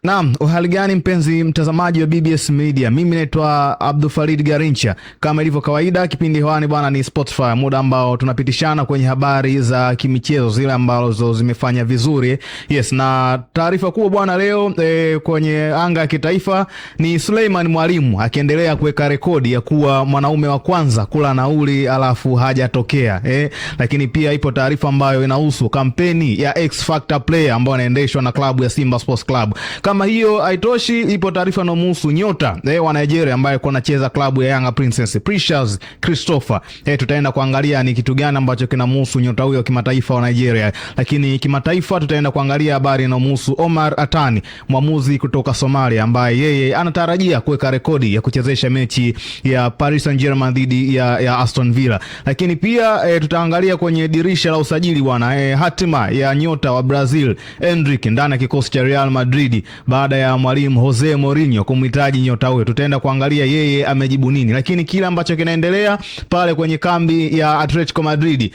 Naam, uhali gani mpenzi mtazamaji wa BBS Media. Mimi naitwa Abdul Farid Garincha. Kama ilivyo kawaida, kipindi hewani bwana ni Spotify, muda ambao tunapitishana kwenye habari za kimichezo zile ambazo zimefanya vizuri. Yes, na taarifa kubwa bwana leo kwenye anga ya kitaifa ni Suleiman Mwalimu akiendelea kuweka rekodi ya kuwa mwanaume wa kwanza kula nauli alafu hajatokea. Lakini pia ipo taarifa ambayo inahusu kampeni ya X Factor player ambayo inaendeshwa na klabu ya Simba Sports Club. Kama hiyo haitoshi, ipo taarifa inayomhusu nyota wa Nigeria ambaye anacheza klabu ya Yanga Princess, Precious Christopher. Tutaenda kuangalia ni kitu gani ambacho kinamhusu nyota huyo kimataifa wa Nigeria. Lakini kimataifa tutaenda kuangalia habari inayomhusu Omar Atani, mwamuzi kutoka Somalia ambaye yeye anatarajia kuweka rekodi ya kuchezesha mechi ya Paris Saint-Germain dhidi ya Aston Villa. Lakini pia tutaangalia kwenye dirisha la usajili bwana hatima ya nyota wa Brazil Endrick ndani ya kikosi cha Real Madrid baada ya mwalimu Jose Mourinho kumhitaji nyota huyo. Tutaenda kuangalia yeye amejibu nini. Lakini kile ambacho kinaendelea pale kwenye kambi ya Atletico Madrid,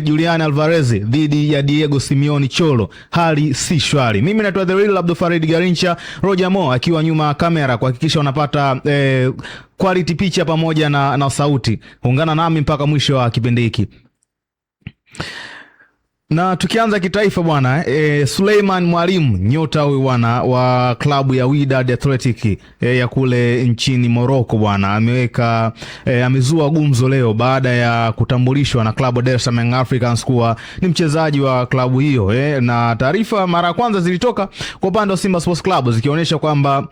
Julian Alvarez dhidi ya Diego Simeone Cholo, hali si shwari. Mimi naitwa The Real Abdul Farid Garincha, Roger Mo akiwa nyuma ya kamera kuhakikisha unapata quality picha pamoja na sauti. Ungana nami mpaka mwisho wa kipindi hiki. Na tukianza kitaifa bwana, Suleiman Mwalimu, nyota huyu bwana wa klabu ya Wydad Athletic ya kule nchini Morocco bwana, amezua gumzo leo baada ya kutambulishwa na klabu Dar es Salaam Africans kuwa ni mchezaji wa klabu hiyo. Na taarifa mara ya kwanza zilitoka kwa upande wa Simba Sports Club zikionyesha kwamba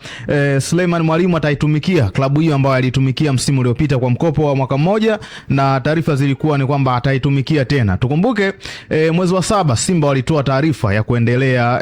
Suleiman Mwalimu ataitumikia klabu hiyo ambayo alitumikia msimu uliopita kwa mkopo wa mwaka mmoja, na taarifa zilikuwa ni kwamba ataitumikia tena. Tukumbuke mwezi wa 7 Simba walitoa taarifa ya kuendelea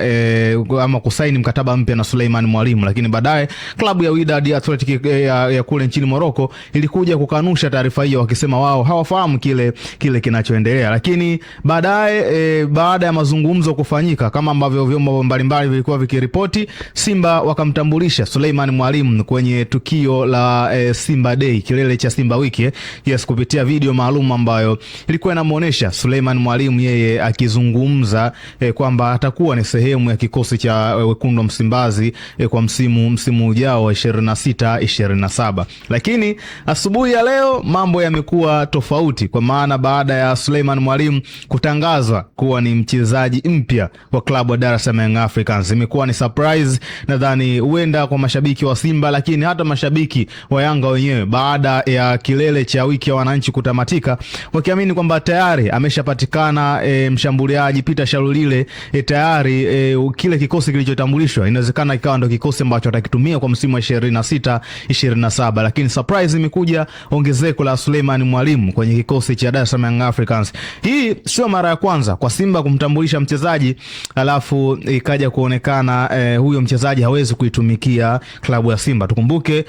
ama kusaini mkataba mpya na Suleiman Mwalimu, lakini baadaye klabu ya Wydad Athletic ya kule nchini Morocco ilikuja kukanusha taarifa hiyo wakisema wao hawafahamu kile kinachoendelea. Lakini baadaye baada ya mazungumzo kufanyika kama ambavyo vyombo mbalimbali vilikuwa vikiripoti, Simba wakamtambulisha Suleiman Mwalimu kwenye tukio la Simba Day, kilele cha Simba wiki. Yes, kupitia video maalum ambayo ilikuwa inamuonesha Suleiman Mwalimu yeye akizungumza kwamba atakuwa ni sehemu ya kikosi cha wekundu wa Msimbazi kwa msimu ujao wa 26-27. Lakini asubuhi ya leo mambo yamekuwa tofauti, kwa maana baada ya Suleiman Mwalimu kutangazwa kuwa ni mchezaji mpya wa klabu ya Dar es Salaam Africans, imekuwa ni surprise nadhani huenda kwa mashabiki wa Simba, lakini hata mashabiki wa Yanga wenyewe, baada ya kilele cha wiki ya wananchi kutamatika, wakiamini kwamba tayari ameshapatikana mshambuliaji Peter Shalulile tayari kile kikosi kilichotambulishwa inawezekana ikawa ndio kikosi ambacho atakitumia kwa msimu wa 26-27. Lakini surprise imekuja, ongezeko la Suleiman Mwalimu kwenye kikosi cha Dar es Salaam Africans. Hii sio mara ya kwanza kwa Simba kumtambulisha mchezaji alafu ikaja kuonekana huyo mchezaji hawezi kuitumikia klabu ya Simba. Tukumbuke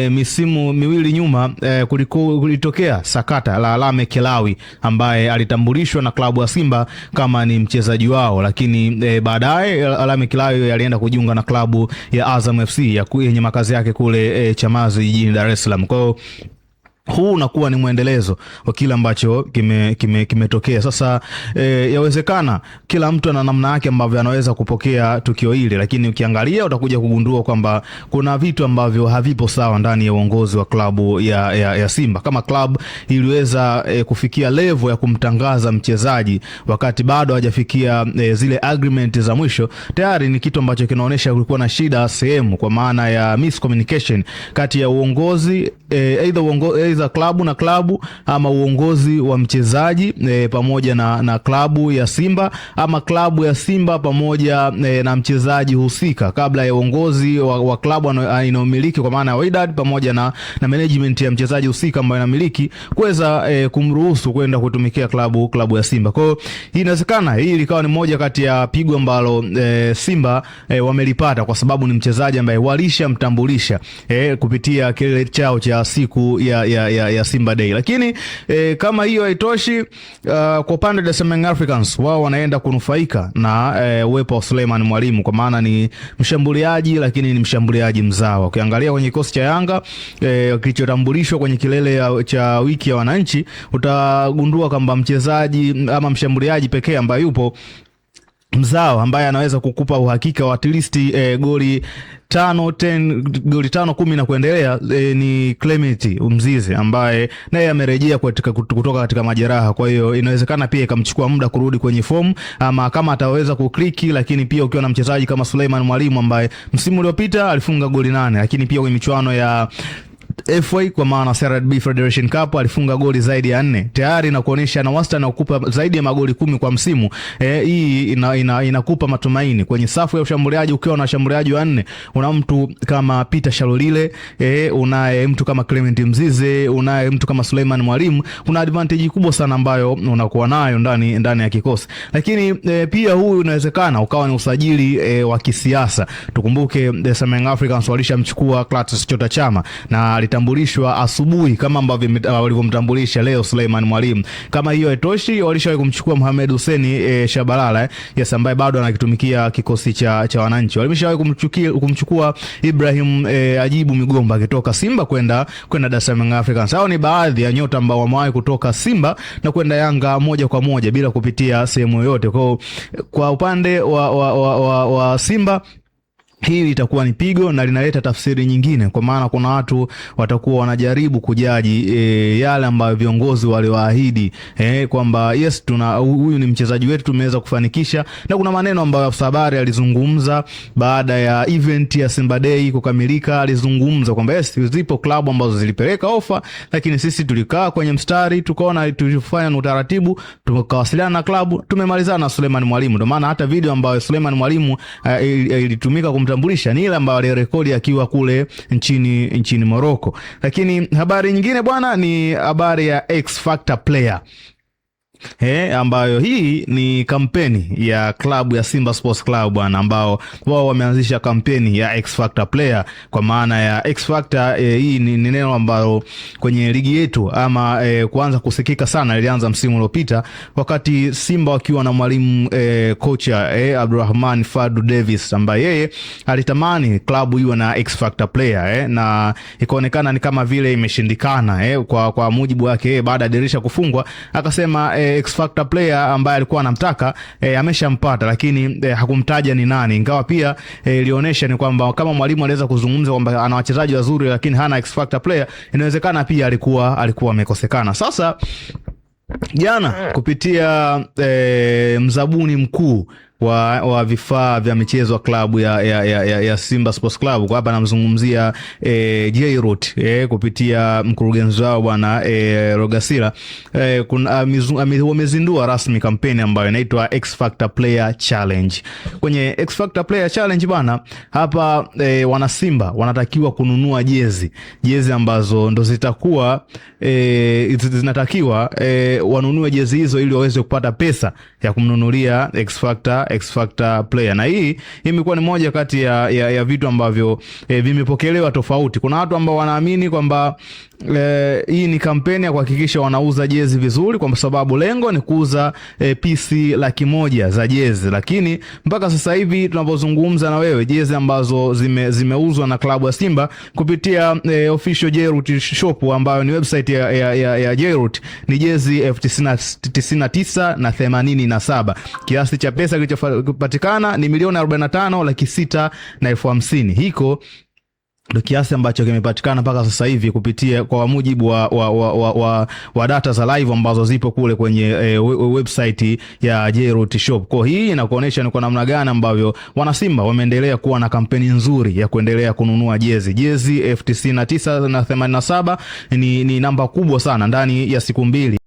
misimu miwili nyuma kulitokea sakata la Alame Kelawi ambaye alitambulishwa na klabu ya Simba kama ni mchezaji wao, lakini baadaye Alame Kelawi alienda kujiunga na klabu ya Azam FC yenye makazi yake kule Chamazi jijini Dar es Salaam. Kwa hiyo huu unakuwa ni muendelezo wa kile ambacho kimetokea. Sasa yawezekana kila mtu ana namna yake ambavyo anaweza kupokea tukio hili, lakini ukiangalia utakuja kugundua kwamba kuna vitu ambavyo havipo sawa ndani ya uongozi wa klabu ya Simba. Kama klabu iliweza kufikia level ya kumtangaza mchezaji wakati bado hajafikia zile agreement za mwisho, tayari ni kitu ambacho kinaonyesha kulikuwa na shida sehemu, kwa maana ya miscommunication kati ya uongozi either klabu na klabu, ama uongozi wa mchezaji pamoja na klabu ya Simba, ama klabu ya Simba pamoja na mchezaji husika, kabla ya uongozi wa klabu inayomiliki kwa maana ya Wydad pamoja na management ya mchezaji husika ambayo inamiliki kuweza kumruhusu kwenda kutumikia klabu ya Simba. Kwa hiyo inawezekana hii likawa ni moja kati ya pigo ambalo Simba wamelipata, kwa sababu ni mchezaji ambaye walishamtambulisha kupitia kile chao cha siku ya Simba Day. Lakini kama hiyo haitoshi, kwa upande wa Dar es Salaam Africans wao wanaenda kunufaika na uwepo wa Suleiman Mwalimu, kwa maana ni mshambuliaji, lakini ni mshambuliaji mzawa. Ukiangalia kwenye kikosi cha Yanga kilichotambulishwa kwenye kilele cha wiki ya wananchi, utagundua kwamba mchezaji ama mshambuliaji pekee ambaye yupo mzao ambaye anaweza kukupa uhakika wa at least goli 5 na kuendelea, ni Clement Mzize ambaye naye amerejea kutoka katika majeraha. Kwa hiyo inawezekana pia ikamchukua muda kurudi kwenye form, ama kama ataweza kukliki. Lakini pia ukiwa na mchezaji kama Suleiman Mwalimu ambaye msimu uliopita alifunga goli 8, lakini pia kwenye michuano ya FA kwa maana CRDB Federation Cup alifunga goli zaidi ya 4 tayari, na kuonesha na wastani kukupa zaidi ya magoli 10 kwa msimu. Hii inakupa matumaini kwenye safu ya ushambuliaji. Ukiwa na washambuliaji wa 4, una mtu kama Peter Shalolile, unaye mtu kama Clement Mzize, unaye mtu kama Suleiman Mwalimu, kuna advantage kubwa sana ambayo unakuwa nayo ndani ya kikosi. Lakini pia huyu inawezekana ukawa ni usajili wa kisiasa. Tukumbuke the Young Africans walishamchukua Clatous Chota Chama na alitambulishwa asubuhi kama ambavyo walivyomtambulisha leo Suleiman Mwalimu. Kama hiyo haitoshi, walishawahi kumchukua Mohamed Hussein Shabalala, yes, ambaye bado anakitumikia kikosi cha wananchi. Walishawahi kumchukua Ibrahim Ajibu Migomba kutoka Simba kwenda Dar es Salaam Africans. Hao ni baadhi ya nyota ambao wamewahi kutoka Simba na kwenda Yanga moja kwa moja bila kupitia sehemu yoyote. Kwa upande wa Simba, hili itakuwa ni pigo na linaleta tafsiri nyingine, kwa maana kuna watu watakuwa wanajaribu kujaji yale ambayo viongozi waliwaahidi, kwamba yes, huyu ni mchezaji wetu, tumeweza kufanikisha. Na kuna maneno ambayo Sabari alizungumza baada ya event ya Simba Day kukamilika. Alizungumza kwamba yes, zipo klabu ambazo zilipeleka ofa, lakini sisi tulikaa kwenye mstari, tukaona tulifanya utaratibu, tukawasiliana na klabu, tumemalizana na Suleiman Mwalimu. Ndio maana hata video ambayo Suleiman Mwalimu ilitumika kumtambulisha ni ile ambayo alirekodi akiwa kule nchini Morocco. Lakini habari nyingine bwana ni habari ya X Factor player, ambayo hii ni kampeni ya klabu ya Simba Sports Club bwana, ambao wao wameanzisha kampeni ya X Factor player. Kwa maana ya X Factor, hii ni neno ambalo kwenye ligi yetu ama kuanza sana ilianza msimu uliopita wakati Simba wakiwa na mwalimu kocha Abdulrahman Fadu Davis, ambaye yeye alitamani klabu iwe na X Factor player, na ikaonekana ni kama vile imeshindikana. Kwa mujibu wake, baada ya dirisha kufungwa, akasema X Factor player ambaye alikuwa anamtaka ameshampata, lakini hakumtaja ni nani. Ingawa pia ilionyesha ni kwamba kama mwalimu aliweza kuzungumza kwamba ana wachezaji wazuri lakini hana X Factor player, inawezekana pia alikuwa amekosekana. Sasa jana kupitia mzabuni mkuu wa vifaa vya michezo wa klabu ya Simba Sports Club, kwa hapa namzungumzia Jairut, kupitia mkurugenzi wao bwana Rogasira, wamezindua rasmi kampeni ambayo inaitwa X Factor Player Challenge. Kwenye X Factor Player Challenge bwana, hapa wana Simba wanatakiwa kununua jezi ambazo ndo zitakuwa zinatakiwa wanunue jezi hizo ili waweze kupata pesa ya kumnunulia X Factor player. Na hii imekuwa ni moja kati ya vitu ambavyo vimepokelewa tofauti. Kuna watu ambao wanaamini kwamba hii ni kampeni ya kuhakikisha wanauza jezi vizuri, kwa sababu lengo ni kuuza PC 100,000 za jezi. Lakini mpaka sasa hivi tunapozungumza na wewe, jezi ambazo zimeuzwa na klabu ya Simba kupitia official Jairut shop ambayo ni website ya Jairut ni jezi 99,087. Kiasi cha pesa kilichopatikana ni milioni 45,650,000. Hiko ndio kiasi ambacho kimepatikana mpaka sasa hivi kupitia kwa mujibu wa data za live ambazo zipo kule kwenye website ya Jairut shop. Kwa hii inakuonesha ni kwa namna gani ambavyo wana Simba wameendelea kuwa na kampeni nzuri ya kuendelea kununua jezi 99,087 ni namba kubwa sana ndani ya siku mbili.